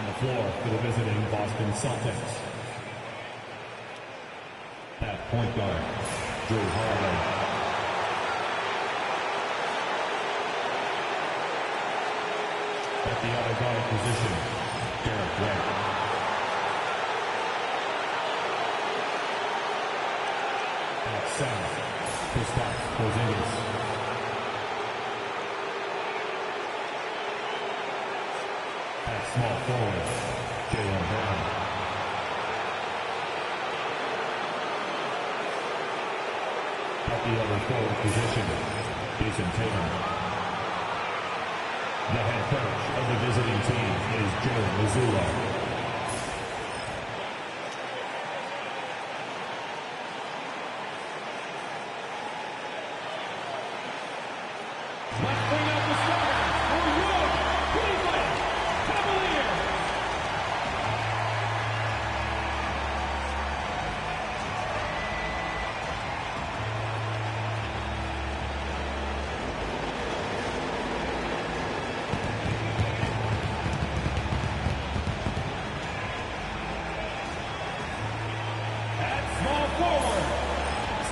On the floor for the visiting Boston Celtics. At point guard, Drew Holiday. At the other guard position, Derek White. At center, Kristaps Porzingis. At small forward, Jaylen Brown. At the other forward position, Jason Tatum. The head coach of the visiting team is Joe Mazzulla. Let's bring out the starters for your Cleveland Cavaliers. At small forward,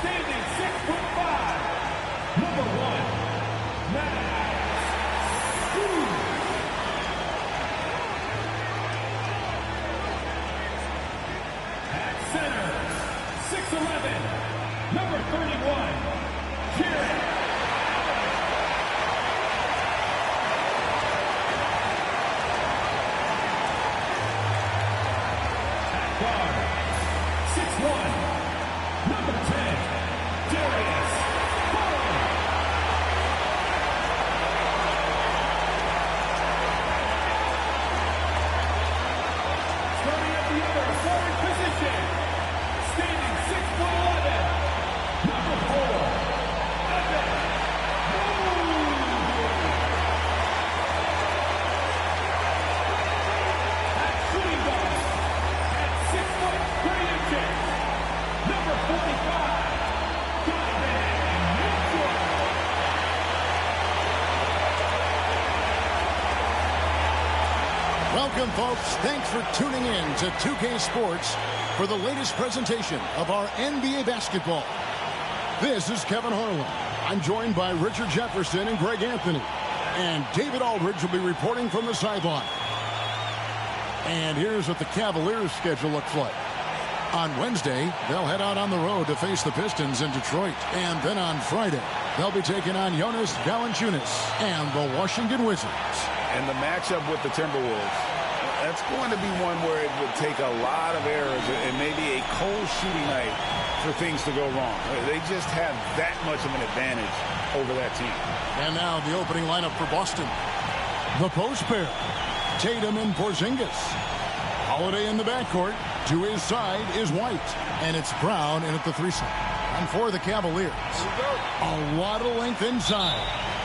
standing 6'5", number 1, Matt. At center, 6'11", number 31, Jared. At guard, 6'1", number 10, Darius Garland. Starting at the other forward position, standing 6'11", number 4, Evan Mobley. At shooting guard, at 6'3", number 45, Donovan Mitchell. Welcome, folks. Thanks for tuning in to 2K Sports for the latest presentation of our NBA basketball. This is Kevin Harlan. I'm joined by Richard Jefferson and Greg Anthony. And David Aldridge will be reporting from the sideline. And here's what the Cavaliers' schedule looks like. On Wednesday, they'll head out on the road to face the Pistons in Detroit. And then on Friday, they'll be taking on Jonas Valanciunas and the Washington Wizards. And the matchup with the Timberwolves, that's going to be one where it would take a lot of errors and maybe a cold shooting night for things to go wrong. They just have that much of an advantage over that team. And now the opening lineup for Boston. The post pair, Tatum and Porzingis. Holiday in the backcourt. To his side is White. And it's Brown in at the 3 side. And for the Cavaliers, a lot of length inside.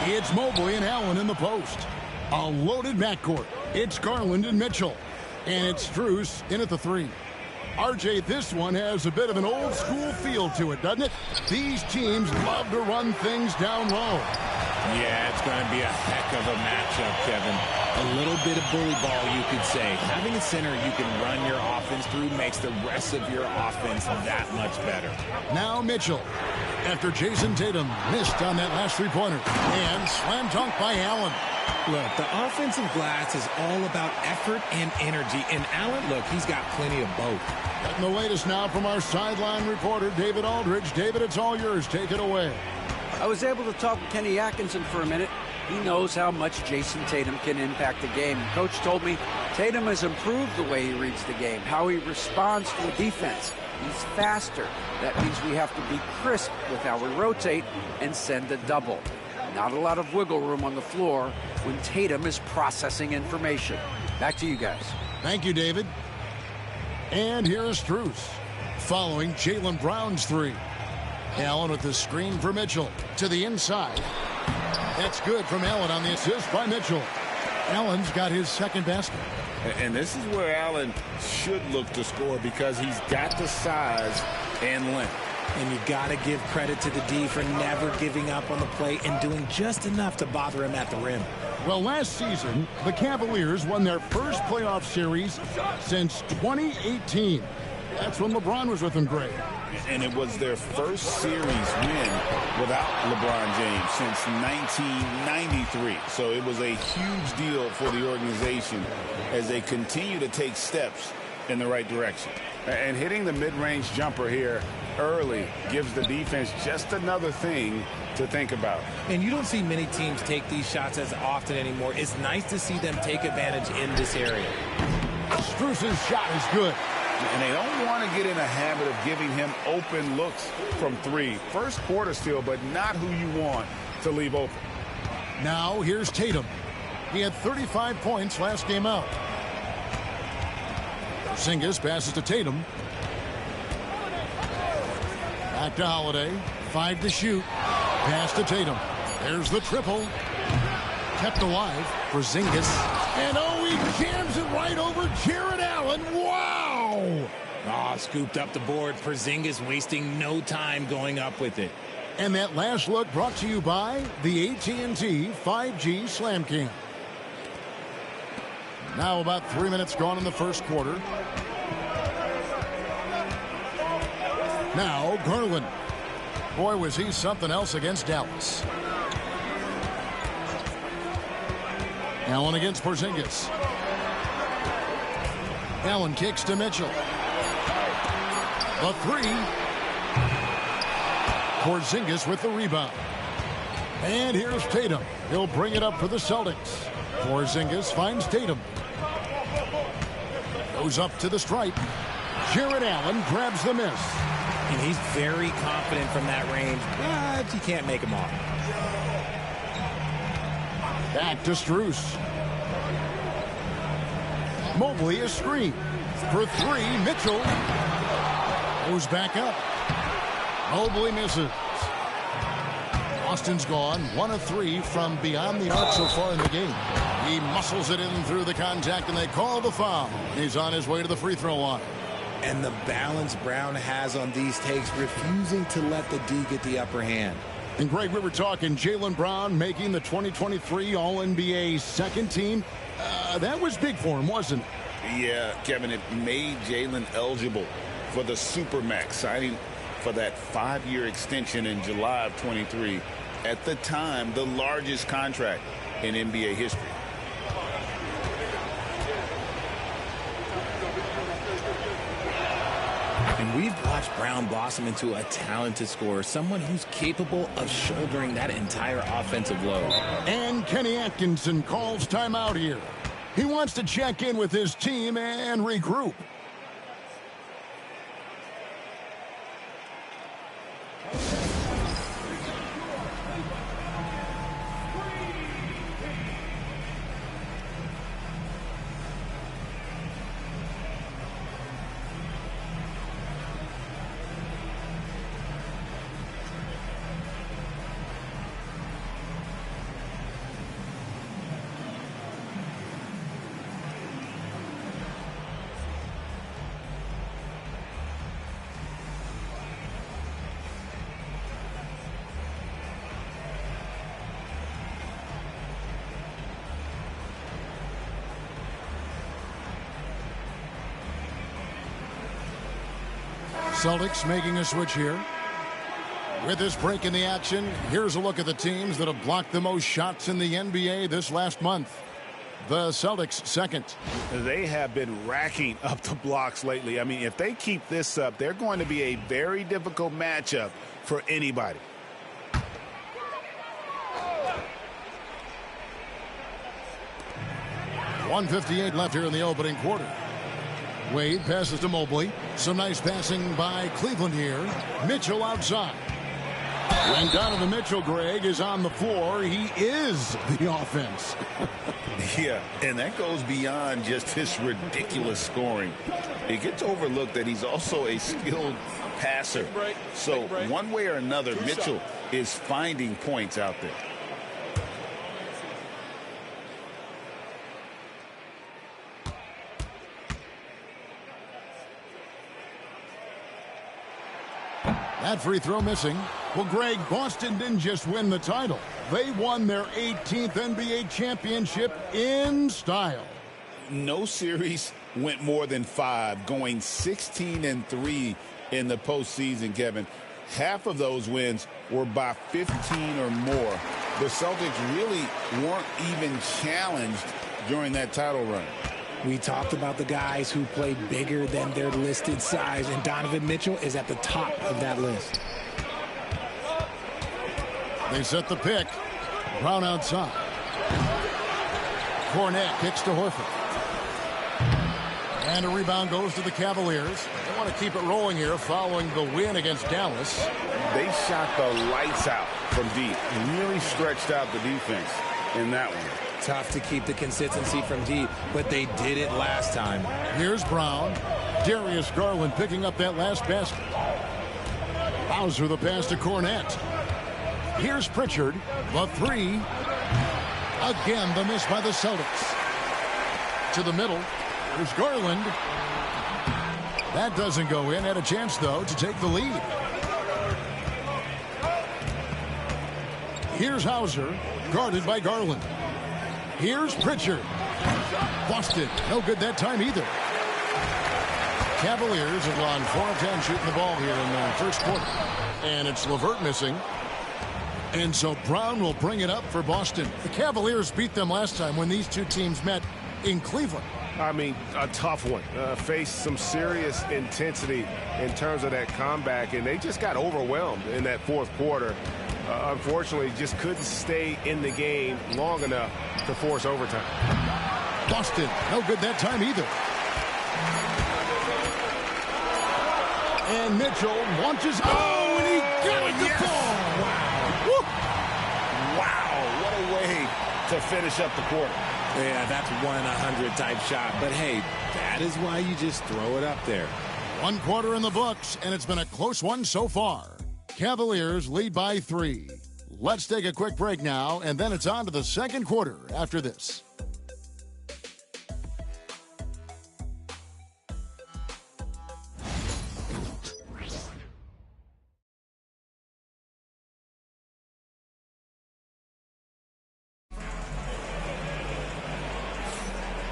It's Mobley and Allen in the post. A loaded backcourt. It's Garland and Mitchell. And it's Strus in at the 3. RJ, this one has a bit of an old school feel to it, doesn't it? These teams love to run things down low. Yeah, it's going to be a heck of a matchup, Kevin. A little bit of bully ball, you could say. Having a center you can run your offense through makes the rest of your offense that much better. Now Mitchell. After Jason Tatum missed on that last three-pointer. And slam dunk by Allen. Look, the offensive glass is all about effort and energy. And Allen, look, he's got plenty of both. And the latest now from our sideline reporter, David Aldridge. David, it's all yours. Take it away. I was able to talk with Kenny Atkinson for a minute. He knows how much Jason Tatum can impact the game. Coach told me Tatum has improved the way he reads the game, how he responds to the defense. He's faster. That means we have to be crisp with how we rotate and send a double. Not a lot of wiggle room on the floor when Tatum is processing information. Back to you guys. Thank you, David. And here's Strus following Jaylen Brown's 3. Allen with the screen for Mitchell to the inside. That's good from Allen on the assist by Mitchell. Allen's got his second basket. And this is where Allen should look to score because he's got the size and length. And you got to give credit to the D for never giving up on the play and doing just enough to bother him at the rim. Well, last season, the Cavaliers won their first playoff series since 2018. That's when LeBron was with them, Greg. And it was their first series win without LeBron James since 1993. So it was a huge deal for the organization as they continue to take steps in the right direction. And hitting the mid-range jumper here early gives the defense just another thing to think about. And you don't see many teams take these shots as often anymore. It's nice to see them take advantage in this area. Strus's shot is good. And they don't want to get in a habit of giving him open looks from three. First quarter still, but not who you want to leave open. Now here's Tatum. He had 35 points last game out. Porzingis passes to Tatum. Back to Holiday. 5 to shoot. Pass to Tatum. There's the triple. Kept alive. Porzingis. And he jams it right over Jared Allen. Wow! Scooped up the board. Porzingis wasting no time going up with it. And that last look brought to you by the AT&T 5G Slam Cam. Now about 3 minutes gone in the first quarter. Now Garland. Boy, was he something else against Dallas. Allen against Porzingis. Allen kicks to Mitchell. The three. Porzingis with the rebound. And here's Tatum. He'll bring it up for the Celtics. Porzingis finds Tatum. Goes up to the stripe. Jared Allen grabs the miss. And he's very confident from that range, but you can't make him off. Back to Strus. Mobley a screen. For three, Mitchell goes back up. Mobley misses. Austin's gone 1 of 3 from beyond the arc so far in the game. He muscles it in through the contact, and they call the foul. He's on his way to the free throw line. And the balance Brown has on these takes, refusing to let the D get the upper hand. And Greg, we were talking Jaylen Brown making the 2023 All-NBA second team. That was big for him, wasn't it? Yeah, Kevin, it made Jaylen eligible for the Supermax, signing for that 5-year extension in July of 23. At the time, the largest contract in NBA history. And we've watched Brown blossom into a talented scorer, someone who's capable of shouldering that entire offensive load. And Kenny Atkinson calls timeout here. He wants to check in with his team and regroup. Celtics making a switch here. With this break in the action, here's a look at the teams that have blocked the most shots in the NBA this last month. The Celtics second. They have been racking up the blocks lately. I mean, if they keep this up, they're going to be a very difficult matchup for anybody. .158 left here in the opening quarter. Wade passes to Mobley. Some nice passing by Cleveland here. Mitchell outside. When Donovan Mitchell, Greg, is on the floor, he is the offense. Yeah, and that goes beyond just his ridiculous scoring. It gets overlooked that he's also a skilled passer. So one way or another, Mitchell is finding points out there. That free throw missing. Well, Greg, Boston didn't just win the title. They won their 18th NBA championship in style. No series went more than 5, going 16-3 in the postseason, Kevin. Half of those wins were by 15 or more. The Celtics really weren't even challenged during that title run. We talked about the guys who played bigger than their listed size, and Donovan Mitchell is at the top of that list. They set the pick. Brown outside. Cornette kicks to Horford. And a rebound goes to the Cavaliers. They want to keep it rolling here following the win against Dallas. They shot the lights out from deep and really stretched out the defense in that one. Tough to keep the consistency from deep, but they did it last time. Here's Brown. Darius Garland picking up that last basket. Bowser the pass to Cornette. Here's Pritchard. The three. Again, the miss by the Celtics. To the middle. There's Garland. That doesn't go in. Had a chance, though, to take the lead. Here's Hauser. Guarded by Garland. Here's Pritchard. Busted. No good that time either. Cavaliers have gone 4 of 10 shooting the ball here in the first quarter. And it's LeVert missing. And so Brown will bring it up for Boston. The Cavaliers beat them last time when these two teams met in Cleveland. I mean, a tough one. Faced some serious intensity in terms of that comeback, and they just got overwhelmed in that fourth quarter. Unfortunately, just couldn't stay in the game long enough to force overtime. Boston, no good that time either. And Mitchell launches. Oh, and he got it to fall. Wow. Wow, what a way to finish up the quarter. Yeah, that's 1 in 100 type shot. But, hey, that is why you just throw it up there. 1 quarter in the books, and it's been a close one so far. Cavaliers lead by 3. Let's take a quick break now, and then it's on to the second quarter after this.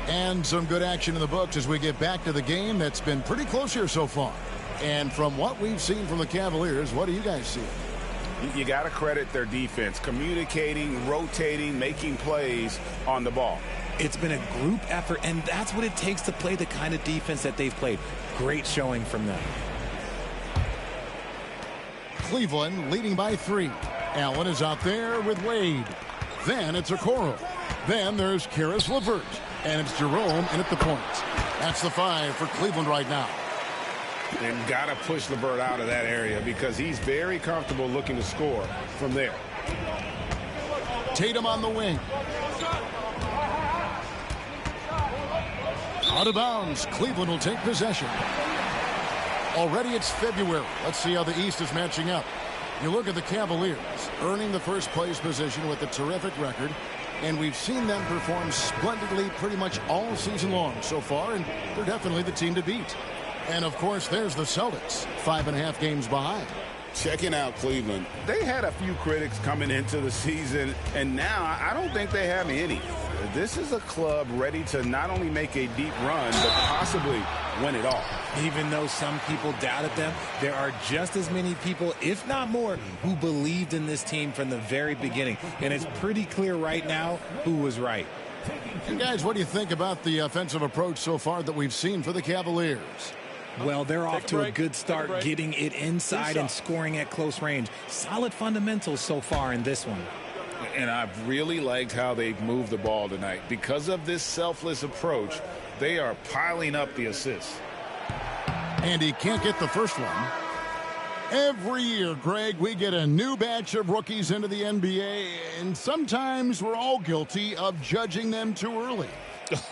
And some good action in the books as we get back to the game that's been pretty close here so far. And from what we've seen from the Cavaliers, what do you guys see? You got to credit their defense, communicating, rotating, making plays on the ball. It's been a group effort, and that's what it takes to play the kind of defense that they've played. Great showing from them. Cleveland leading by 3. Allen is out there with Wade. Then it's Okoro. Then there's Karis LeVert. And it's Jerome in at the point. That's the 5 for Cleveland right now. And got to push LeVert out of that area because he's very comfortable looking to score from there. Tatum on the wing. Out of bounds. Cleveland will take possession. Already it's February. Let's see how the East is matching up. You look at the Cavaliers, earning the first place position with a terrific record. And we've seen them perform splendidly pretty much all season long so far, and they're definitely the team to beat. And, of course, there's the Celtics, 5.5 games behind. Checking out Cleveland. They had a few critics coming into the season, and now I don't think they have any. This is a club ready to not only make a deep run, but possibly win it all. Even though some people doubted them, there are just as many people, if not more, who believed in this team from the very beginning. And it's pretty clear right now who was right. And guys, what do you think about the offensive approach so far that we've seen for the Cavaliers? Well, they're off to a good start, getting it inside and scoring at close range. Solid fundamentals so far in this one. And I've really liked how they've moved the ball tonight. Because of this selfless approach, they are piling up the assists. And he can't get the first one. Every year, Greg, we get a new batch of rookies into the NBA, and sometimes we're all guilty of judging them too early.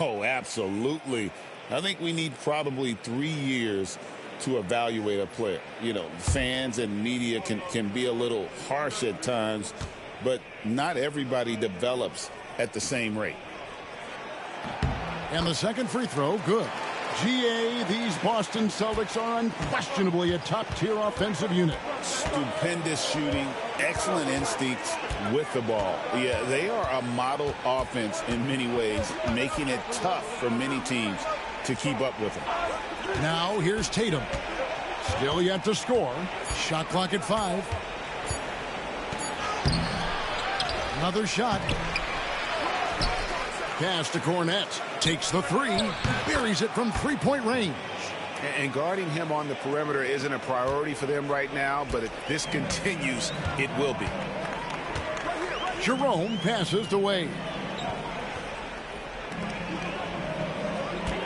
Oh, absolutely. I think we need probably 3 years to evaluate a player. You know, fans and media can be a little harsh at times, but not everybody develops at the same rate. And the second free throw, good. GA, these Boston Celtics are unquestionably a top-tier offensive unit. Stupendous shooting, excellent instincts with the ball. Yeah, they are a model offense in many ways, making it tough for many teams to keep up with them. Now here's Tatum. Still yet to score. Shot clock at 5. Another shot. Pass to Cornette. Takes the 3. Buries it from three-point range. And guarding him on the perimeter isn't a priority for them right now, but if this continues, it will be. Jerome passes to Wade.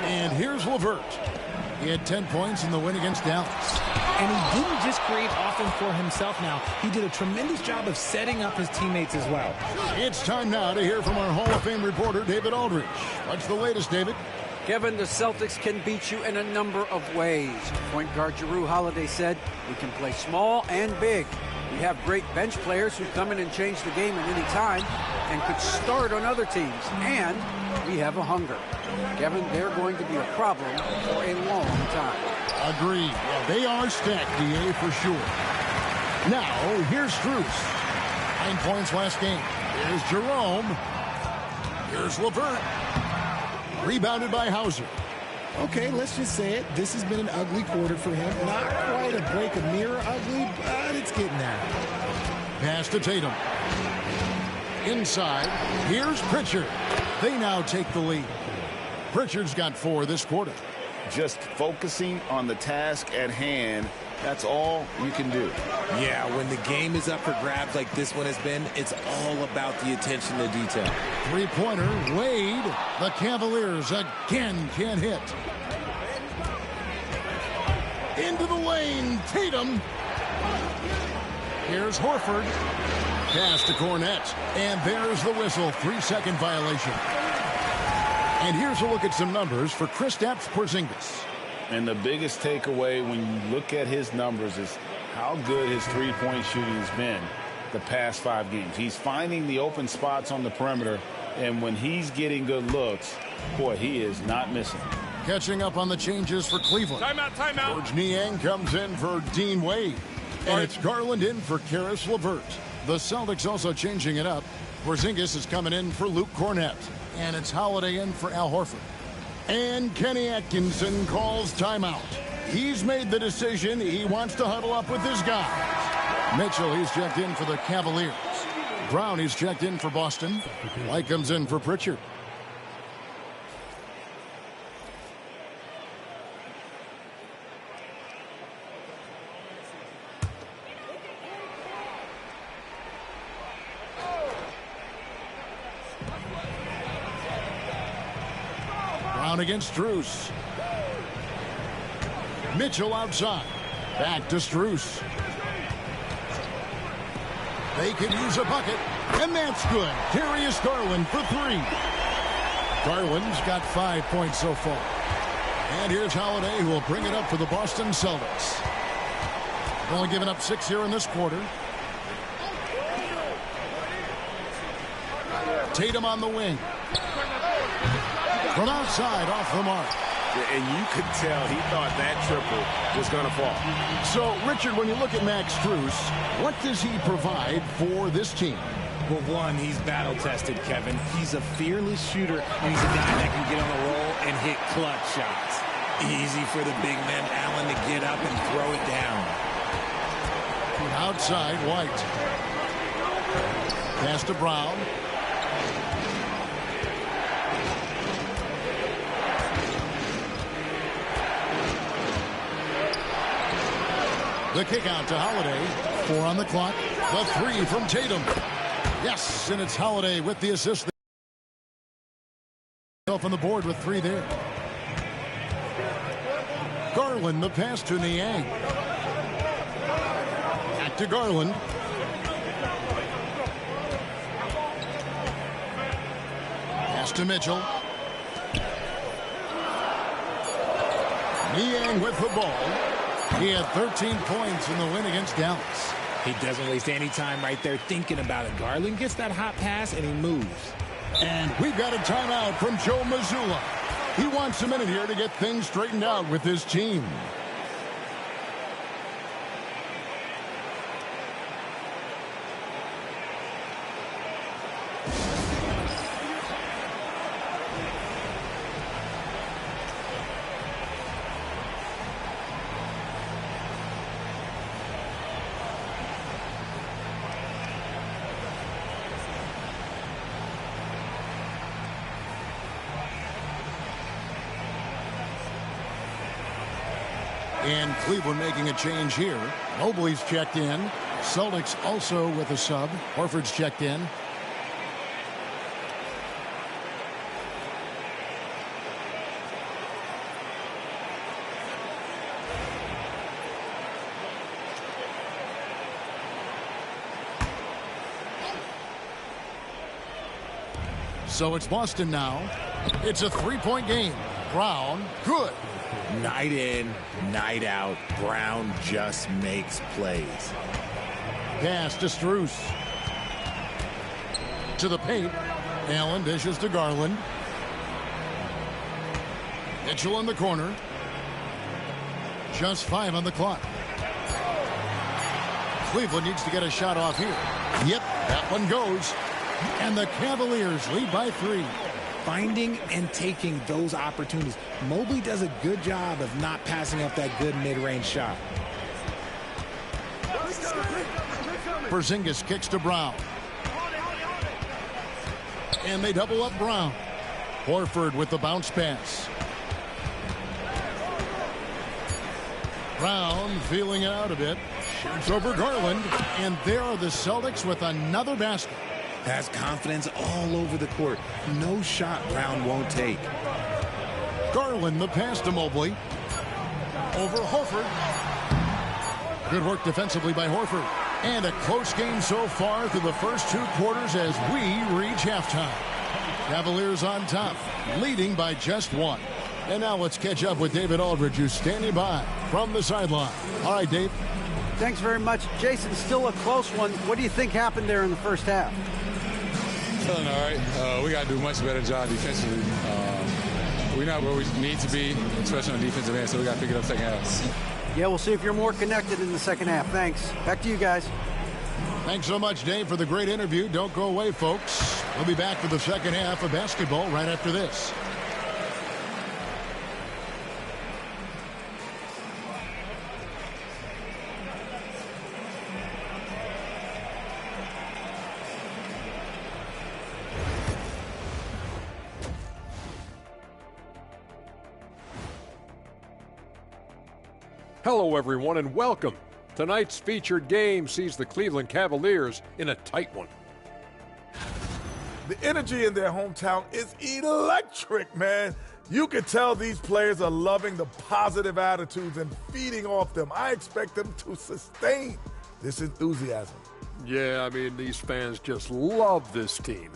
And here's LeVert. He had 10 points in the win against Dallas. And he didn't just create offense for himself now. He did a tremendous job of setting up his teammates as well. It's time now to hear from our Hall of Fame reporter, David Aldridge. What's the latest, David? Kevin, the Celtics can beat you in a number of ways. Point guard Jrue Holiday said, we can play small and big. We have great bench players who come in and change the game at any time and could start on other teams. And we have a hunger. Kevin, they're going to be a problem for a long time. Agreed. Well, they are stacked, DA, for sure. Now, here's Strus. 9 points last game. Here's Jerome. Here's LeVert. Rebounded by Hauser. Okay, let's just say it. This has been an ugly quarter for him. Not quite a break a mirror ugly, but it's getting there. Pass to Tatum. Inside. Here's Pritchard. They now take the lead. Pritchard's got 4 this quarter. Just focusing on the task at hand, that's all you can do. Yeah, when the game is up for grabs like this one has been, it's all about the attention to detail. Three-pointer, Wade. The Cavaliers again can't hit. Into the lane, Tatum. Here's Horford. Pass to Cornette. And there's the whistle, 3-second violation. And here's a look at some numbers for Kristaps Porzingis. And the biggest takeaway when you look at his numbers is how good his three-point shooting has been the past 5 games. He's finding the open spots on the perimeter, and when he's getting good looks, boy, he is not missing. Catching up on the changes for Cleveland. Timeout. George Niang comes in for Dean Wade. And it's Garland in for Karis LeVert. The Celtics also changing it up. Porzingis is coming in for Luke Cornette. And it's Holiday in for Al Horford. And Kenny Atkinson calls timeout. He's made the decision. He wants to huddle up with his guys. Mitchell, he's checked in for the Cavaliers. Brown, he's checked in for Boston. White comes in for Pritchard. Brown against Strus. Mitchell outside. Back to Strus. They can use a bucket, and that's good. Darius Garland for 3. Garland's got 5 points so far. And here's Holiday, who will bring it up for the Boston Celtics. Only giving up 6 here in this quarter. Tatum on the wing. From outside, off the mark. And you could tell he thought that triple was going to fall. So, Richard, when you look at Max Strus, what does he provide for this team? Well, one, he's battle-tested, Kevin. He's a fearless shooter, and he's a guy that can get on the roll and hit clutch shots. Easy for the big man, Allen, to get up and throw it down. Outside, White. Pass to Brown. The kick out to Holiday. 4 on the clock. The 3 from Tatum. Yes, and it's Holiday with the assist. On the board with 3 there. Garland, the pass to Niang. Back to Garland. Pass to Mitchell. Niang with the ball. He had 13 points in the win against Dallas. He doesn't waste any time right there thinking about it. Garland gets that hot pass, and he moves. And we've got a timeout from Joe Mazzulla. He wants a minute here to get things straightened out with his team. And Cleveland making a change here. Mobley's checked in. Celtics also with a sub. Horford's checked in. So it's Boston now. It's a three-point game. Brown, good. Night in, night out, Brown just makes plays. Pass to Strus. To the paint. Allen dishes to Garland. Mitchell in the corner. Just 5 on the clock. Cleveland needs to get a shot off here. Yep, that one goes. And the Cavaliers lead by 3. Finding and taking those opportunities. Mobley does a good job of not passing up that good mid-range shot. Porzingis kicks to Brown. And they double up Brown. Horford with the bounce pass. Brown feeling it out a bit. Shoots over Garland. And there are the Celtics with another basket. Has confidence all over the court. No shot Brown won't take. Garland the pass to Mobley. Over Horford. Good work defensively by Horford. And a close game so far through the first 2 quarters as we reach halftime. Cavaliers on top, leading by just 1. And now let's catch up with David Aldridge, who's standing by from the sideline. All right, Dave. Thanks very much. Jason, still a close one. What do you think happened there in the first half? Feeling all right. We got to do a much better job defensively. We're not where we need to be, especially on the defensive end, so we got to pick it up second half. Yeah, we'll see if you're more connected in the second half. Thanks. Back to you guys. Thanks so much, Dave, for the great interview. Don't go away, folks. We'll be back for the second half of basketball right after this. Hello, everyone, and welcome. Tonight's featured game sees the Cleveland Cavaliers in a tight one. The energy in their hometown is electric, man. You can tell these players are loving the positive attitudes and feeding off them. I expect them to sustain this enthusiasm. Yeah, I mean, these fans just love this team.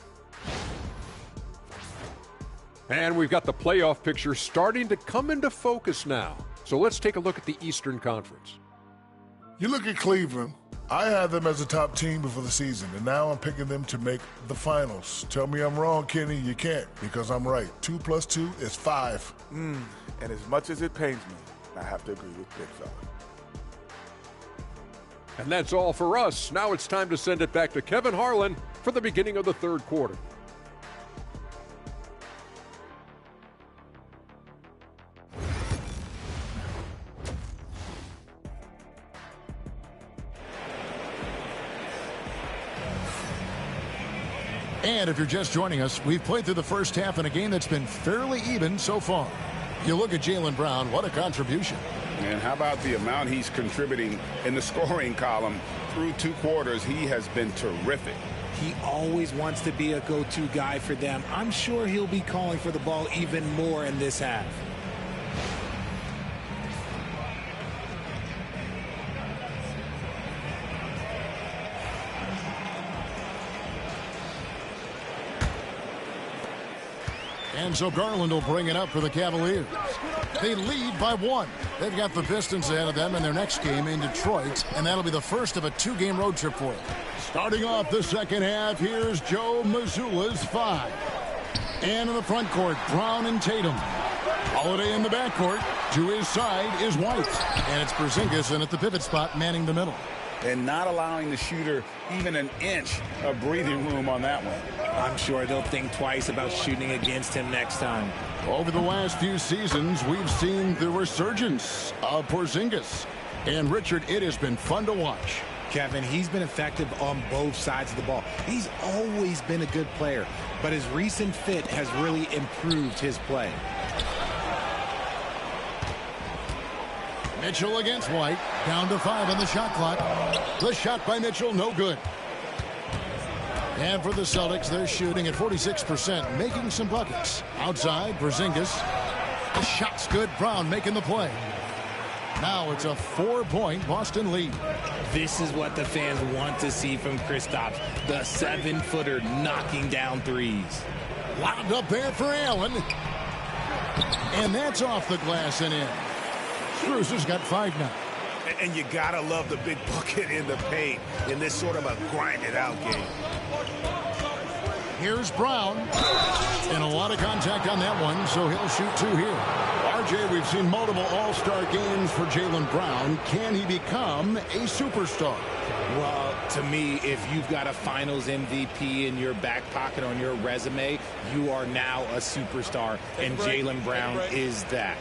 And we've got the playoff picture starting to come into focus now. So let's take a look at the Eastern Conference. You look at Cleveland. I had them as a top team before the season, and now I'm picking them to make the finals. Tell me I'm wrong, Kenny. You can't, because I'm right. 2 + 2 is 5. And as much as it pains me, I have to agree with Big Fella. And that's all for us. Now it's time to send it back to Kevin Harlan for the beginning of the third quarter. And if you're just joining us, we've played through the first half in a game that's been fairly even so far. You look at Jaylen Brown, what a contribution. And how about the amount he's contributing in the scoring column through 2 quarters? He has been terrific. He always wants to be a go-to guy for them. I'm sure he'll be calling for the ball even more in this half. And so Garland will bring it up for the Cavaliers. They lead by 1. They've got the Pistons ahead of them in their next game in Detroit, and that'll be the first of a 2-game road trip for them. Starting off the second half, here's Joe Mazzulla's 5. And in the front court, Brown and Tatum. Holiday in the backcourt. To his side is White. And it's Porzingis in at the pivot spot, manning the middle. And not allowing the shooter even an inch of breathing room on that one. I'm sure they'll think twice about shooting against him next time. Over the last few seasons, we've seen the resurgence of Porzingis. And Richard, it has been fun to watch. Kevin, he's been effective on both sides of the ball. He's always been a good player, but his recent fit has really improved his play. Mitchell against White. Down to 5 on the shot clock. The shot by Mitchell, no good. And for the Celtics, they're shooting at 46%, making some buckets. Outside, Porzingis. The shot's good. Brown making the play. Now it's a 4-point Boston lead. This is what the fans want to see from Kristaps, the 7-footer knocking down threes. Lobbed up there for Allen. And that's off the glass and in. Strus has got 5 now. And you gotta love the big bucket in the paint in this sort of a grinded-out game. Here's Brown. And a lot of contact on that one, so he'll shoot 2 here. RJ, we've seen multiple all-star games for Jaylen Brown. Can he become a superstar? Well, to me, if you've got a finals MVP in your back pocket on your resume, you are now a superstar, and Jaylen Brown is that.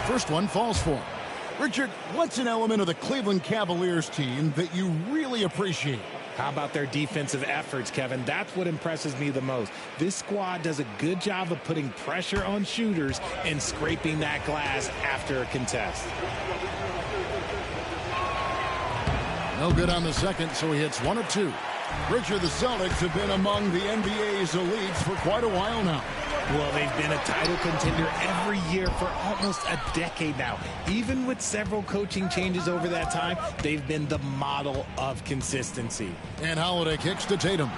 First one falls for him. Richard, what's an element of the Cleveland Cavaliers team that you really appreciate? How about their defensive efforts, Kevin? That's what impresses me the most. This squad does a good job of putting pressure on shooters and scraping that glass after a contest. No good on the second, so he hits 1 of 2. Richard, the Celtics have been among the NBA's elites for quite a while now. Well, they've been a title contender every year for almost a decade now. Even with several coaching changes over that time, they've been the model of consistency. And Holiday kicks to Tatum.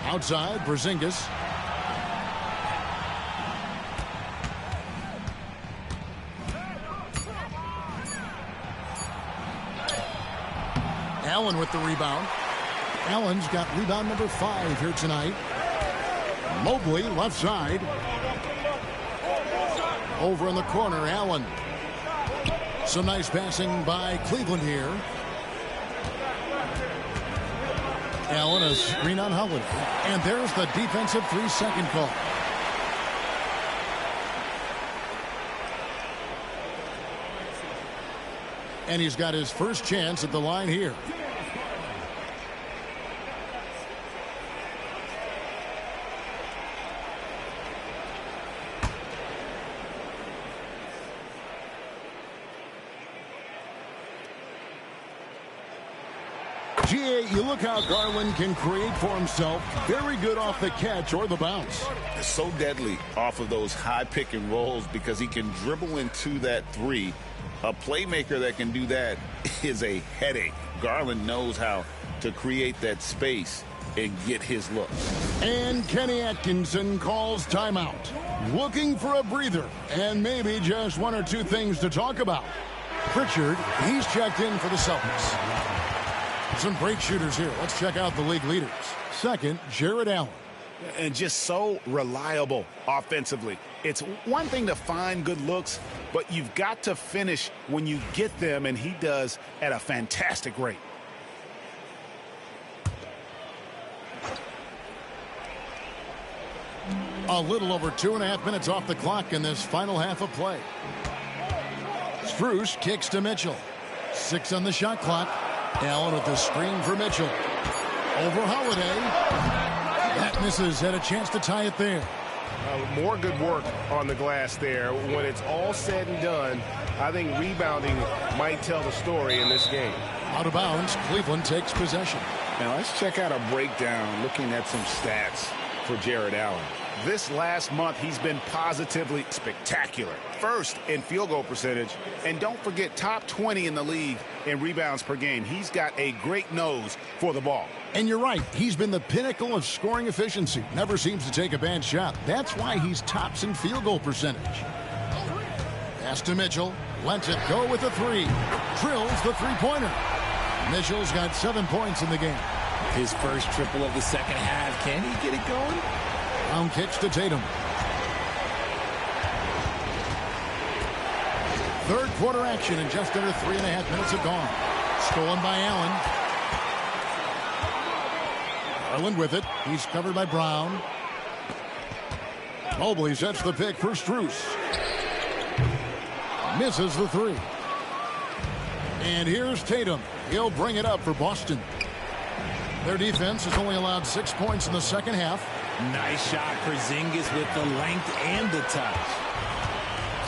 Outside, Porzingis. Allen with the rebound. Allen's got rebound number 5 here tonight. Mobley, left side. Over in the corner, Allen. Some nice passing by Cleveland here. Allen, a screen on Holiday. And there's the defensive 3-second call. And he's got his first chance at the line here. You look how Garland can create for himself. Very good off the catch or the bounce. It's so deadly off of those high pick and rolls because he can dribble into that 3. A playmaker that can do that is a headache. Garland knows how to create that space and get his look. And Kenny Atkinson calls timeout. Looking for a breather and maybe just 1 or 2 things to talk about. Pritchard, he's checked in for the Celtics. Some great shooters here. Let's check out the league leaders. Second, Jared Allen. And just so reliable offensively. It's one thing to find good looks, but you've got to finish when you get them, and he does at a fantastic rate. A little over 2.5 minutes off the clock in this final half of play. Strus kicks to Mitchell. 6 on the shot clock. Allen with the screen for Mitchell. Over Holiday. That misses. Had a chance to tie it there. More good work on the glass there. When it's all said and done, I think rebounding might tell the story in this game. Out of bounds, Cleveland takes possession. Now let's check out a breakdown looking at some stats for Jared Allen. This last month, he's been positively spectacular. First in field goal percentage, and don't forget top 20 in the league in rebounds per game. He's got a great nose for the ball. And you're right, he's been the pinnacle of scoring efficiency. Never seems to take a bad shot. That's why he's tops in field goal percentage. Pass to Mitchell. Lets it go with a 3. drills the three-pointer. Mitchell's got 7 points in the game. His first triple of the second half. Can he get it going? Brown kicks to Tatum. Third quarter action in just under 3.5 minutes have gone. Stolen by Allen. Garland with it. He's covered by Brown. Mobley sets the pick for Strus. Misses the three. And here's Tatum. He'll bring it up for Boston. Their defense has only allowed 6 points in the second half. Nice shot for Porzingis with the length and the touch.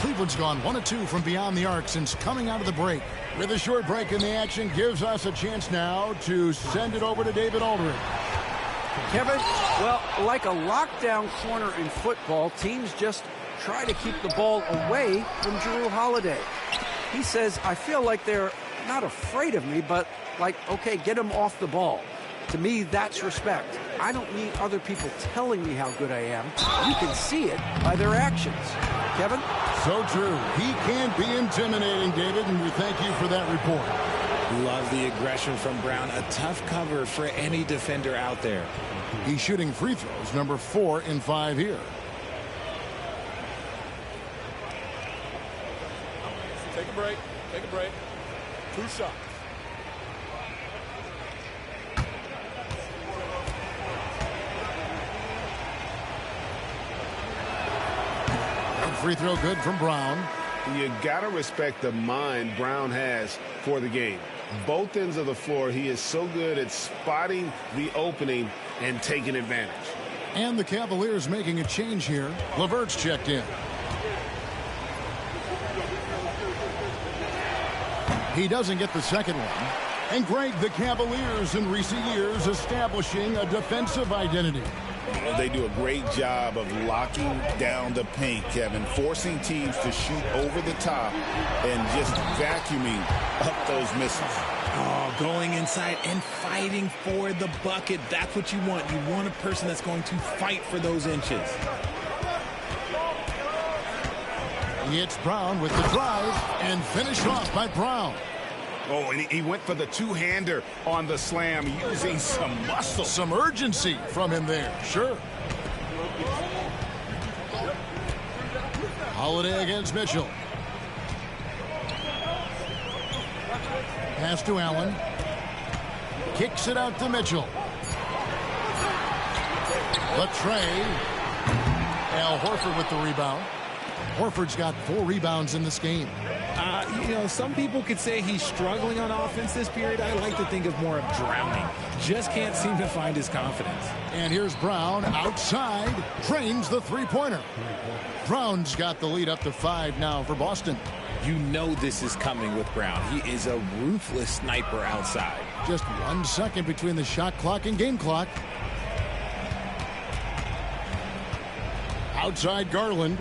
Cleveland's gone 1 of 2 from beyond the arc since coming out of the break. With a short break in the action, gives us a chance now to send it over to David Aldridge. Kevin, well, like a lockdown corner in football, teams just try to keep the ball away from Jrue Holiday. He says, I feel like they're not afraid of me, but like, okay, get him off the ball. To me, that's respect. I don't need other people telling me how good I am. You can see it by their actions. Kevin? So true. He can be intimidating, David, and we thank you for that report. Love the aggression from Brown. A tough cover for any defender out there. He's shooting free throws, number 4 in 5 here. Take a break. Take a break. 2 shots. Free throw good from Brown. You got to respect the mind Brown has for the game. Both ends of the floor, he is so good at spotting the opening and taking advantage. And the Cavaliers making a change here. LeVert's checked in. He doesn't get the second one. And Greg, the Cavaliers in recent years establishing a defensive identity. They do a great job of locking down the paint, Kevin, forcing teams to shoot over the top and just vacuuming up those misses. Oh, going inside and fighting for the bucket. That's what you want. You want a person that's going to fight for those inches. It's Brown with the drive and finished off by Brown. Oh, and he went for the two-hander on the slam, using some muscle. Some urgency from him there, sure. Holiday against Mitchell. Pass to Allen. Kicks it out to Mitchell. The tray. Al Horford with the rebound. Horford's got 4 rebounds in this game. You know, some people could say he's struggling on offense this period. I like to think of more of drowning. Just can't seem to find his confidence. And here's Brown outside. Drains the three-pointer. Brown's got the lead up to 5 now for Boston. You know this is coming with Brown. He is a ruthless sniper outside. Just 1 second between the shot clock and game clock. Outside Garland.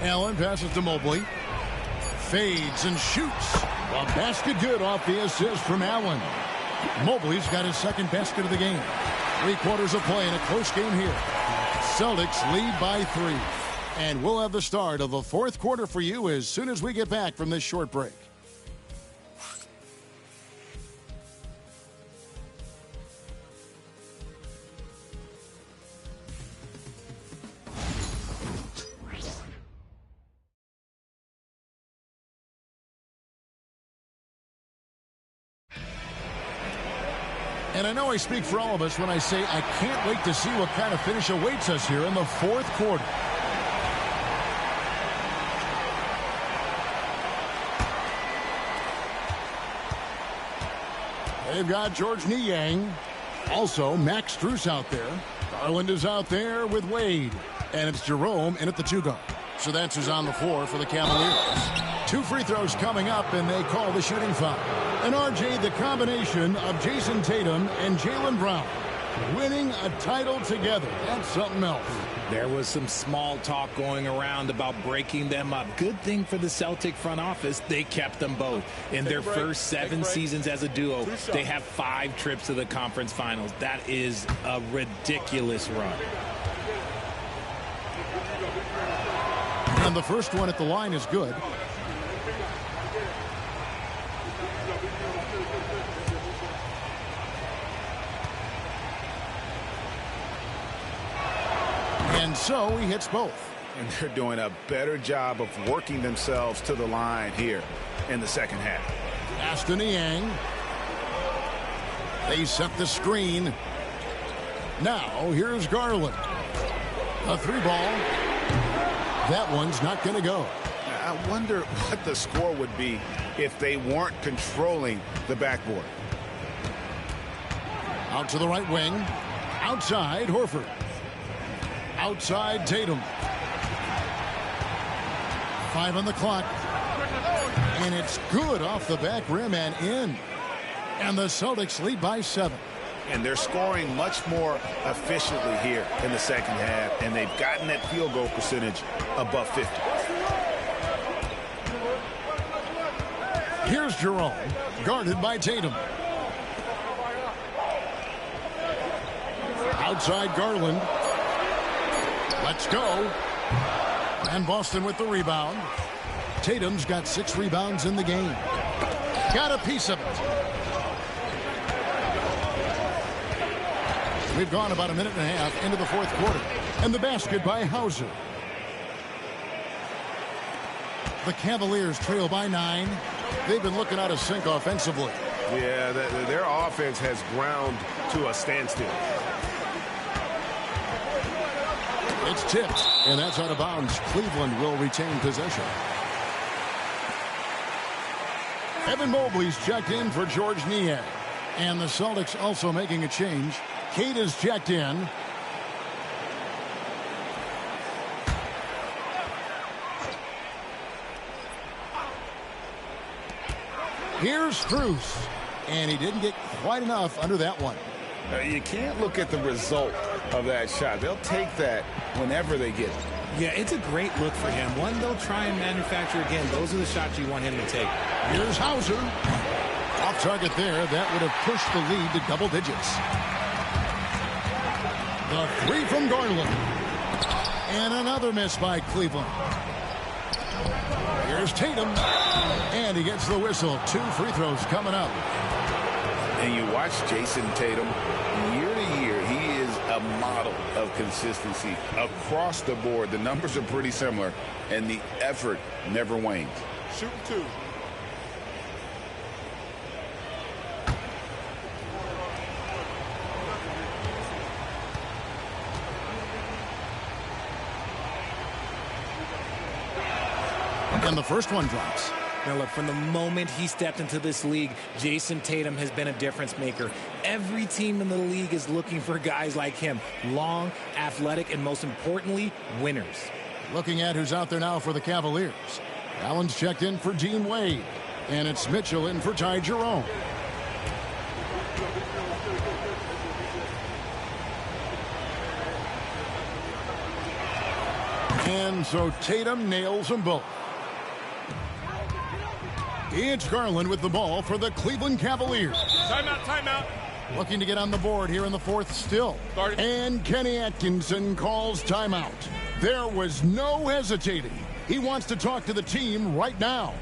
Allen passes to Mobley. Fades and shoots. A basket good off the assist from Allen. Mobley's got his second basket of the game. 3 quarters of play in a close game here. Celtics lead by 3. And we'll have the start of the 4th quarter for you as soon as we get back from this short break. And I know I speak for all of us when I say I can't wait to see what kind of finish awaits us here in the 4th quarter. They've got George Niang. Also, Max Strus out there. Garland is out there with Wade. And it's Jerome in at the 2 guard. So that's who's on the floor for the Cavaliers. 2 free throws coming up, and they call the shooting foul. And RJ, the combination of Jason Tatum and Jaylen Brown winning a title together. That's something else. There was some small talk going around about breaking them up. Good thing for the Celtic front office, they kept them both. In their first 7 seasons as a duo, they have 5 trips to the conference finals. That is a ridiculous run. And the first one at the line is good. And so he hits both. And they're doing a better job of working themselves to the line here in the second half. Aston Yang. They set the screen. Now here's Garland. A 3-ball. That one's not going to go. I wonder what the score would be if they weren't controlling the backboard. Out to the right wing. Outside Horford. Outside Tatum. 5 on the clock. And it's good off the back rim and in. And the Celtics lead by 7. And they're scoring much more efficiently here in the second half. And they've gotten that field goal percentage above 50. Here's Jerome, guarded by Tatum. Outside Garland. Let's go. And Boston with the rebound. Tatum's got 6 rebounds in the game. Got a piece of it. We've gone about a minute and a half into the fourth quarter. And the basket by Hauser. The Cavaliers trail by 9. They've been looking out of sync offensively. Yeah, their offense has ground to a standstill. It's tipped, and that's out of bounds. Cleveland will retain possession. Evan Mobley's checked in for George Niang. And the Celtics also making a change. Kate is checked in. Here's Strus. And he didn't get quite enough under that one. You can't look at the result of that shot. They'll take that whenever they get it. Yeah, it's a great look for him. One they'll try and manufacture again. Those are the shots you want him to take. Here's Hauser. Off target there. That would have pushed the lead to double digits. The 3 from Garland. And another miss by Cleveland. Here's Tatum. And he gets the whistle. 2 free throws coming up. And you watch Jason Tatum year to year. He is a model of consistency across the board. The numbers are pretty similar, and the effort never wanes. Shooting 2. And the first one drops. Now look, from the moment he stepped into this league, Jason Tatum has been a difference maker. Every team in the league is looking for guys like him. Long, athletic, and most importantly, winners. Looking at who's out there now for the Cavaliers. Allen's checked in for Dean Wade. And it's Mitchell in for Ty Jerome. And so Tatum nails them both. It's Garland with the ball for the Cleveland Cavaliers. Timeout, timeout. Looking to get on the board here in the fourth still. Started. And Kenny Atkinson calls timeout. There was no hesitating. He wants to talk to the team right now.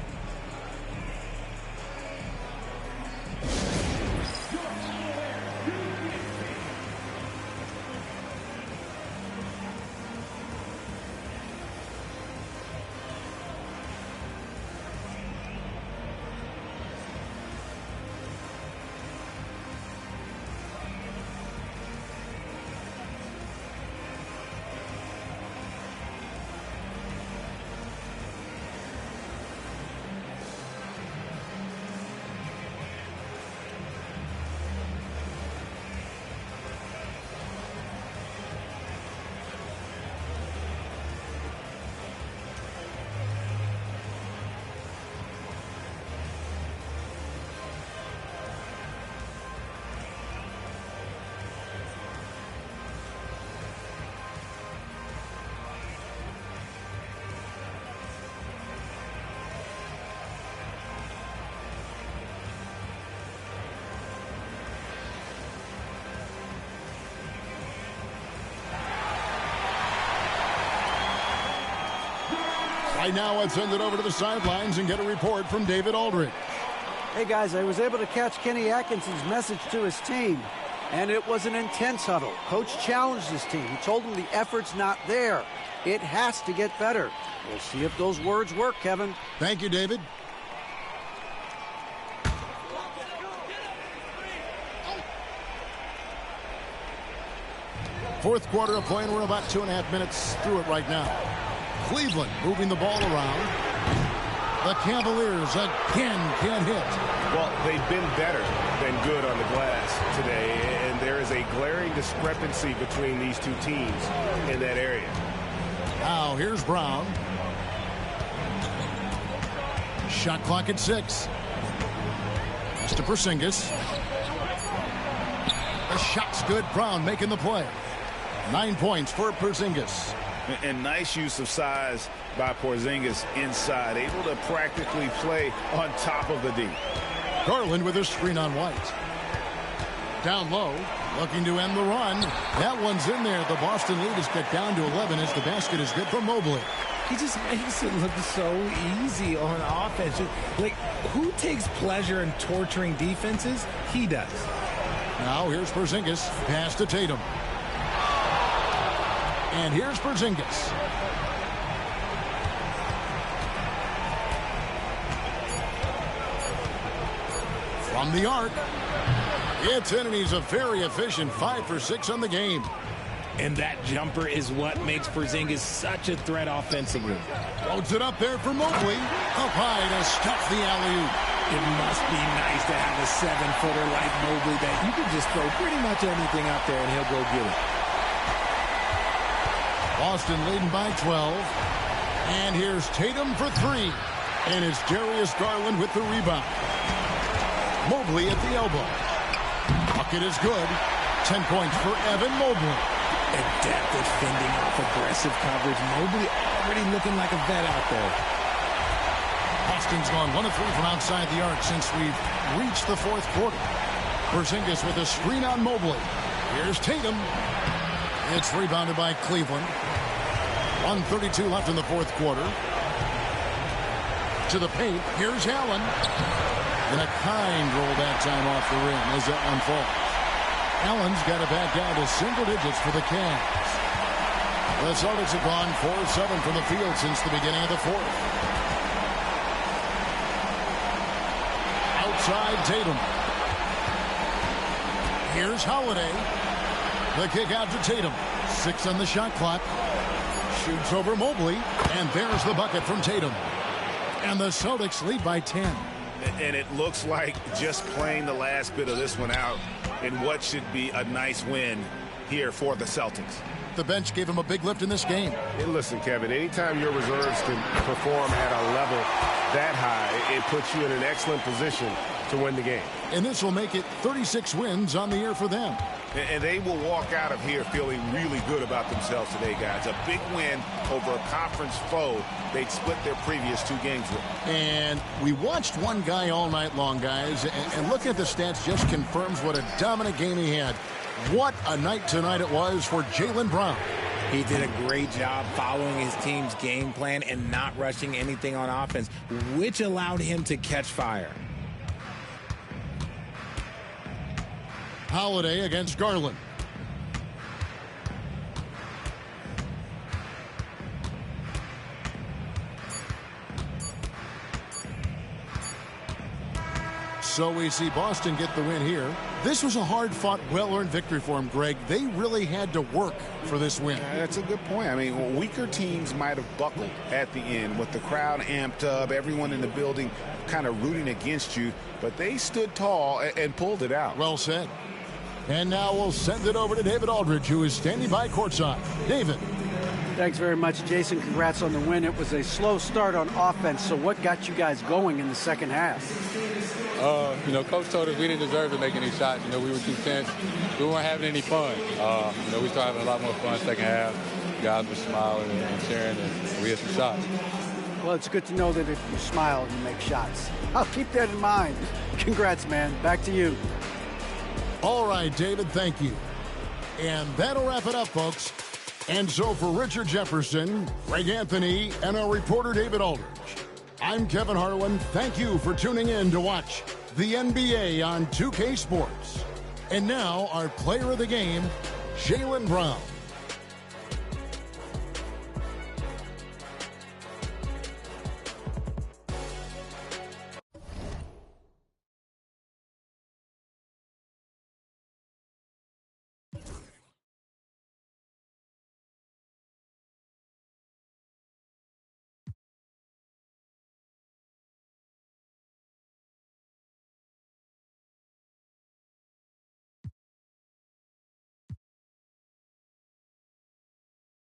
Right now, let's send it over to the sidelines and get a report from David Aldridge. Hey, guys, I was able to catch Kenny Atkinson's message to his team, and it was an intense huddle. Coach challenged his team. He told them the effort's not there. It has to get better. We'll see if those words work, Kevin. Thank you, David. Fourth quarter of play, and we're about 2.5 minutes through it right now. Cleveland moving the ball around. The Cavaliers again can't hit. Well, they've been better than good on the glass today, and there is a glaring discrepancy between these two teams in that area. Now here's Brown. Shot clock at 6. It's to Porzingis. The shot's good. Brown making the play. 9 points for Porzingis. And nice use of size by Porzingis inside, able to practically play on top of the D. Garland with a screen on White. Down low, looking to end the run. That one's in there. The Boston lead is cut down to 11 as the basket is good for Mobley. He just makes it look so easy on offense. Like, who takes pleasure in torturing defenses? He does. Now here's Porzingis. Pass to Tatum. And here's Porzingis. From the arc. It's in, and he's a very efficient 5 for 6 on the game. And that jumper is what makes Porzingis such a threat offensively. Loads it up there for Mobley. Up high to stuff the alley-oop. It must be nice to have a 7-footer like Mobley that you can just throw pretty much anything out there and he'll go get it. Boston leading by 12. And here's Tatum for 3. And it's Darius Garland with the rebound. Mobley at the elbow. Bucket is good. 10 points for Evan Mobley. Adept at fending off aggressive coverage. Mobley already looking like a vet out there. Boston's gone 1 of 3 from outside the arc since we've reached the fourth quarter. Porzingis with a screen on Mobley. Here's Tatum. It's rebounded by Cleveland. 1:32 left in the fourth quarter. To the paint. Here's Allen. And a kind roll that time off the rim as that one falls. Allen's got it back down to single digits for the Cavs. The Celtics have gone 4-7 from the field since the beginning of the fourth. Outside Tatum. Here's Holiday. The kick out to Tatum. 6 on the shot clock. Shoots over Mobley. And there's the bucket from Tatum. And the Celtics lead by 10. And it looks like just playing the last bit of this one out in what should be a nice win here for the Celtics. The bench gave him a big lift in this game. Hey, listen, Kevin, anytime your reserves can perform at a level that high, it puts you in an excellent position to win the game. And this will make it 36 wins on the year for them. And they will walk out of here feeling really good about themselves today, guys. A big win over a conference foe they'd split their previous 2 games with. And we watched one guy all night long, guys, and looking at the stats just confirms what a dominant game he had. What a night tonight it was for Jaylen Brown. He did a great job following his team's game plan and not rushing anything on offense, which allowed him to catch fire. Holiday against Garland. So we see Boston get the win here. This was a hard-fought, well-earned victory for him, Greg. They really had to work for this win. That's a good point. I mean, weaker teams might have buckled at the end with the crowd amped up, everyone in the building kind of rooting against you, but they stood tall and pulled it out. Well said. And now we'll send it over to David Aldridge, who is standing by courtside. David. Thanks very much, Jason. Congrats on the win. It was a slow start on offense, so what got you guys going in the second half? Coach told us we didn't deserve to make any shots. We were too tense. We weren't having any fun. We started having a lot more fun second half. Guys were smiling and cheering, and we had some shots. Well, it's good to know that if you smile, you make shots. I'll keep that in mind. Congrats, man. Back to you. All right, David, thank you. And that'll wrap it up, folks. And so for Richard Jefferson, Greg Anthony, and our reporter David Aldridge, I'm Kevin Harlan. Thank you for tuning in to watch the NBA on 2K Sports. And now our player of the game, Jaylen Brown.